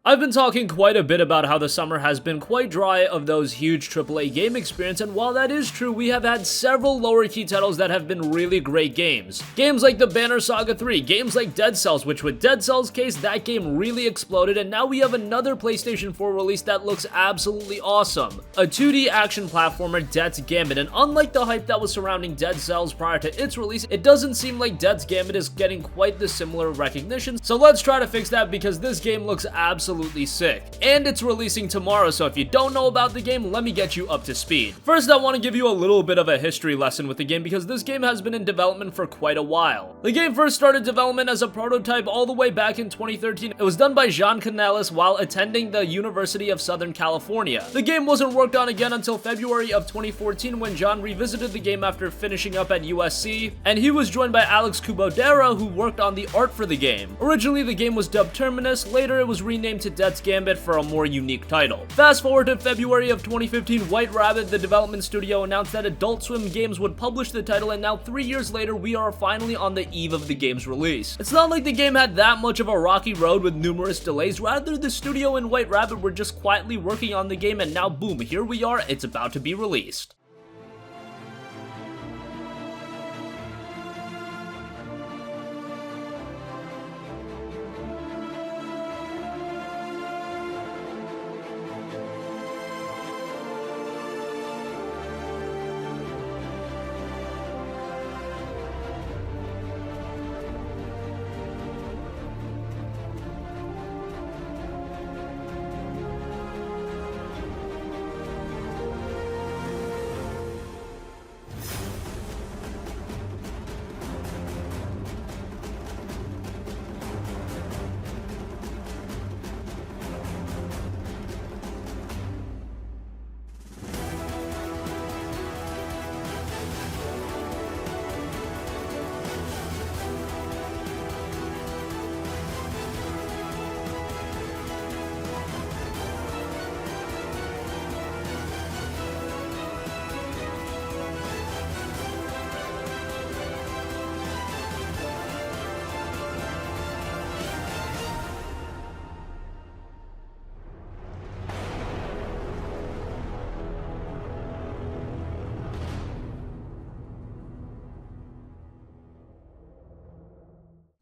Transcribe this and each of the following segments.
I've been talking quite a bit about how the summer has been quite dry of those huge AAA game experience, and while that is true, we have had several lower key titles that have been really great games. Games like the Banner Saga 3, games like Dead Cells, which with Dead Cells' case, that game really exploded, and now we have another PlayStation 4 release that looks absolutely awesome. A 2D action platformer, Death's Gambit, and unlike the hype that was surrounding Dead Cells prior to its release, it doesn't seem like Death's Gambit is getting quite the similar recognition, so let's try to fix that because this game looks absolutely sick. And it's releasing tomorrow, so if you don't know about the game, let me get you up to speed. First, I want to give you a little bit of a history lesson with the game because this game has been in development for quite a while. The game first started development as a prototype all the way back in 2013. It was done by Jean Canellis while attending the University of Southern California. The game wasn't worked on again until February of 2014 when John revisited the game after finishing up at USC, and he was joined by Alex Kubodera, who worked on the art for the game. Originally, the game was dubbed Terminus, later it was renamed to Death's Gambit for a more unique title. Fast forward to February of 2015, White Rabbit, the development studio, announced that Adult Swim Games would publish the title, and now 3 years later, we are finally on the eve of the game's release. It's not like the game had that much of a rocky road with numerous delays, rather the studio and White Rabbit were just quietly working on the game, and now boom, here we are, it's about to be released.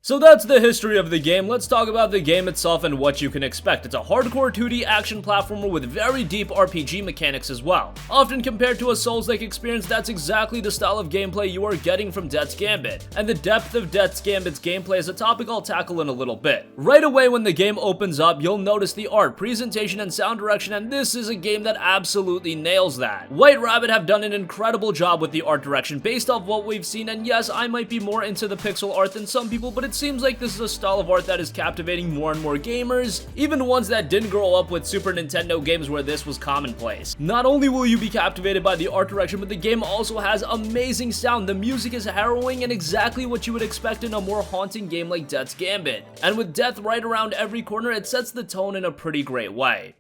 So that's the history of the game. Let's talk about the game itself and what you can expect. It's a hardcore 2D action platformer with very deep RPG mechanics as well. Often compared to a Souls-like experience, that's exactly the style of gameplay you are getting from Death's Gambit. And the depth of Death's Gambit's gameplay is a topic I'll tackle in a little bit. Right away when the game opens up, you'll notice the art, presentation, and sound direction, and this is a game that absolutely nails that. White Rabbit have done an incredible job with the art direction based off what we've seen, and yes, I might be more into the pixel art than some people, but it seems like this is a style of art that is captivating more and more gamers, even ones that didn't grow up with Super Nintendo games where this was commonplace. Not only will you be captivated by the art direction, but the game also has amazing sound. The music is harrowing and exactly what you would expect in a more haunting game like Death's Gambit. And with death right around every corner, it sets the tone in a pretty great way.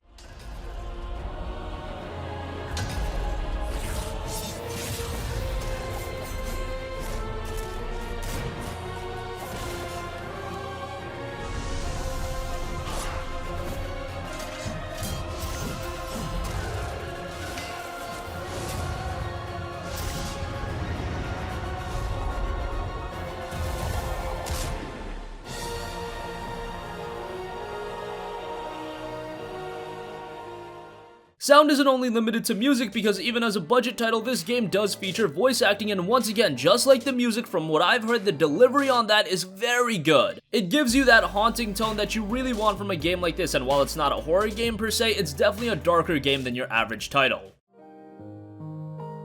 Sound isn't only limited to music because even as a budget title, this game does feature voice acting, and once again, just like the music, from what I've heard, the delivery on that is very good. It gives you that haunting tone that you really want from a game like this, and while it's not a horror game per se, it's definitely a darker game than your average title.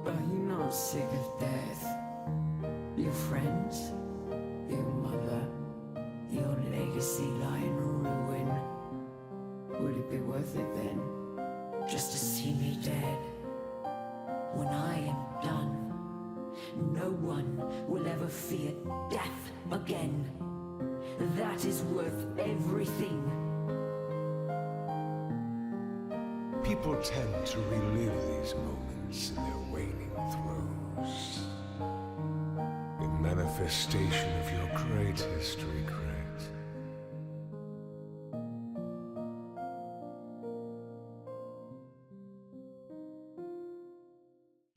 Are you not sick of death? Your friends? Your mother? Your legacy lie in ruin? Would it be worth it then? Just to see me dead. When I am done, no one will ever fear death again. That is worth everything. People tend to relive these moments in their waning throes. In manifestation of your greatest regret.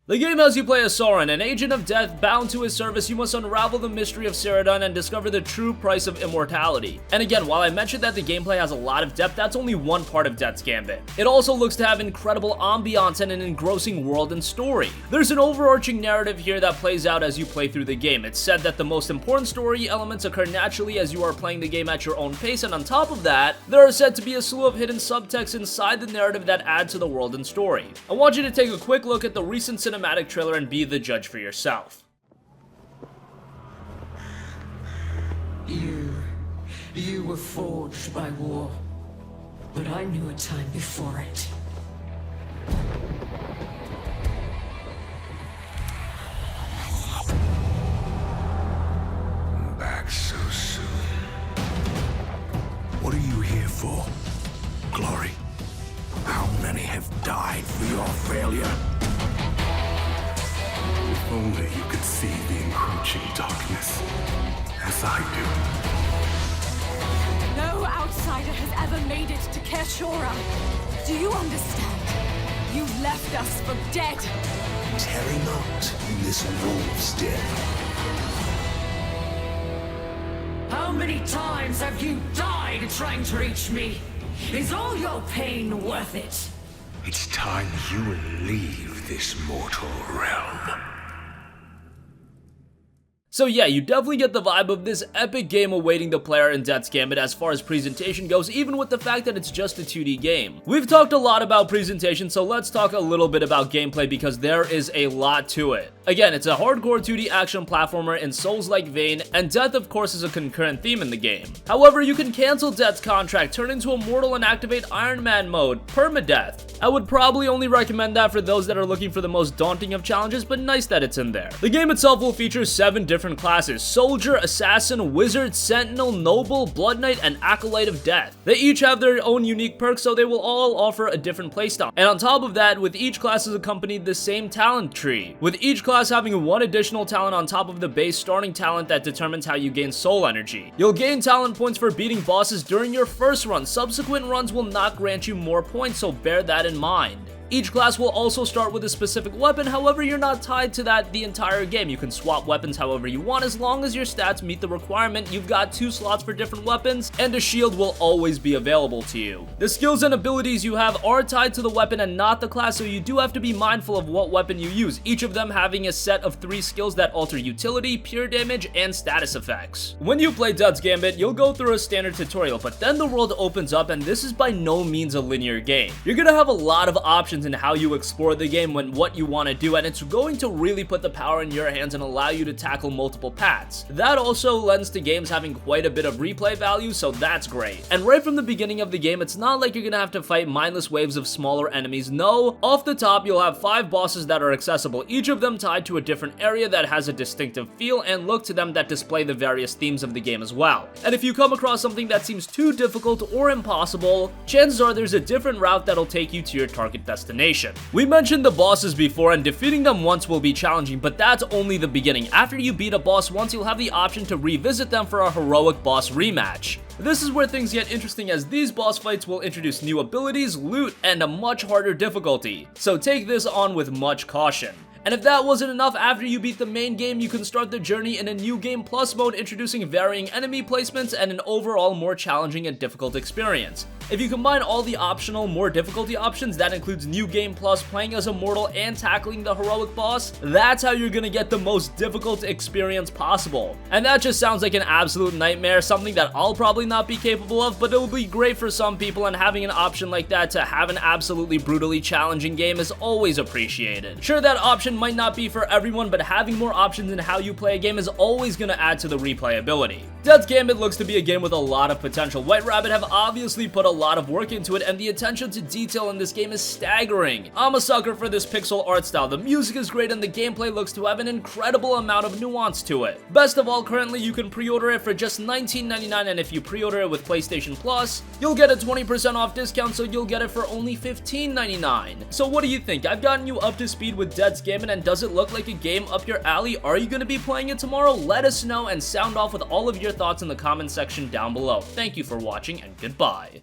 The game has you play as Soren, an agent of death bound to his service. You must unravel the mystery of Ceradan and discover the true price of immortality. And again, while I mentioned that the gameplay has a lot of depth, that's only one part of Death's Gambit. It also looks to have incredible ambiance and an engrossing world and story. There's an overarching narrative here that plays out as you play through the game. It's said that the most important story elements occur naturally as you are playing the game at your own pace, and on top of that, there are said to be a slew of hidden subtext inside the narrative that add to the world and story. I want you to take a quick look at the recent cinematic trailer and be the judge for yourself. You were forged by war, but I knew a time before it. Back so soon. What are you here for? Glory? How many have died for your failure? If only you could see the encroaching darkness, as I do. No outsider has ever made it to Kershora. Do you understand? You left us for dead. Tarry not in this wolf's den. How many times have you died trying to reach me? Is all your pain worth it? It's time you leave this mortal realm. So yeah, you definitely get the vibe of this epic game awaiting the player in Death's Gambit as far as presentation goes, even with the fact that it's just a 2D game. We've talked a lot about presentation, so let's talk a little bit about gameplay because there is a lot to it. Again, it's a hardcore 2D action platformer in Souls-like vein, and death of course is a concurrent theme in the game. However, you can cancel Death's contract, turn into a mortal, and activate Iron Man mode, permadeath. I would probably only recommend that for those that are looking for the most daunting of challenges, but nice that it's in there. The game itself will feature 7 different classes: Soldier, Assassin, Wizard, Sentinel, Noble, Blood Knight, and Acolyte of Death. They each have their own unique perks, so they will all offer a different playstyle. And on top of that, with each class is accompanied the same talent tree, with each class having one additional talent on top of the base starting talent that determines how you gain soul energy. You'll gain talent points for beating bosses during your first run. Subsequent runs will not grant you more points, so bear that in mind. Each class will also start with a specific weapon, however you're not tied to that the entire game. You can swap weapons however you want as long as your stats meet the requirement. You've got 2 slots for different weapons, and a shield will always be available to you. The skills and abilities you have are tied to the weapon and not the class, so you do have to be mindful of what weapon you use, each of them having a set of 3 skills that alter utility, pure damage, and status effects. When you play Death's Gambit, you'll go through a standard tutorial, but then the world opens up, and this is by no means a linear game. You're gonna have a lot of options in how you explore the game when what you want to do, and it's going to really put the power in your hands and allow you to tackle multiple paths. That also lends to games having quite a bit of replay value, so that's great. And right from the beginning of the game, it's not like you're gonna have to fight mindless waves of smaller enemies. No, off the top you'll have 5 bosses that are accessible, each of them tied to a different area that has a distinctive feel and look to them that display the various themes of the game as well. And if you come across something that seems too difficult or impossible, chances are there's a different route that'll take you to your target destination. We mentioned the bosses before, and defeating them once will be challenging, but that's only the beginning. After you beat a boss once, you'll have the option to revisit them for a heroic boss rematch. This is where things get interesting, as these boss fights will introduce new abilities, loot, and a much harder difficulty. So take this on with much caution. And if that wasn't enough, after you beat the main game, you can start the journey in a new game plus mode, introducing varying enemy placements and an overall more challenging and difficult experience. If you combine all the optional, more difficulty options, that includes new game plus, playing as a mortal, and tackling the heroic boss, that's how you're gonna get the most difficult experience possible. And that just sounds like an absolute nightmare, something that I'll probably not be capable of, but it will be great for some people, and having an option like that to have an absolutely brutally challenging game is always appreciated. Sure, that option might not be for everyone, but having more options in how you play a game is always gonna add to the replayability. Death's Gambit looks to be a game with a lot of potential. White Rabbit have obviously put a lot of work into it, and the attention to detail in this game is staggering. I'm a sucker for this pixel art style. The music is great and the gameplay looks to have an incredible amount of nuance to it. Best of all, currently you can pre-order it for just $19.99, and if you pre-order it with PlayStation Plus, you'll get a 20% off discount, so you'll get it for only $15.99. So what do you think? I've gotten you up to speed with Death's Gambit, and does it look like a game up your alley? Are you going to be playing it tomorrow? Let us know and sound off with all of your thoughts in the comment section down below. Thank you for watching, and goodbye.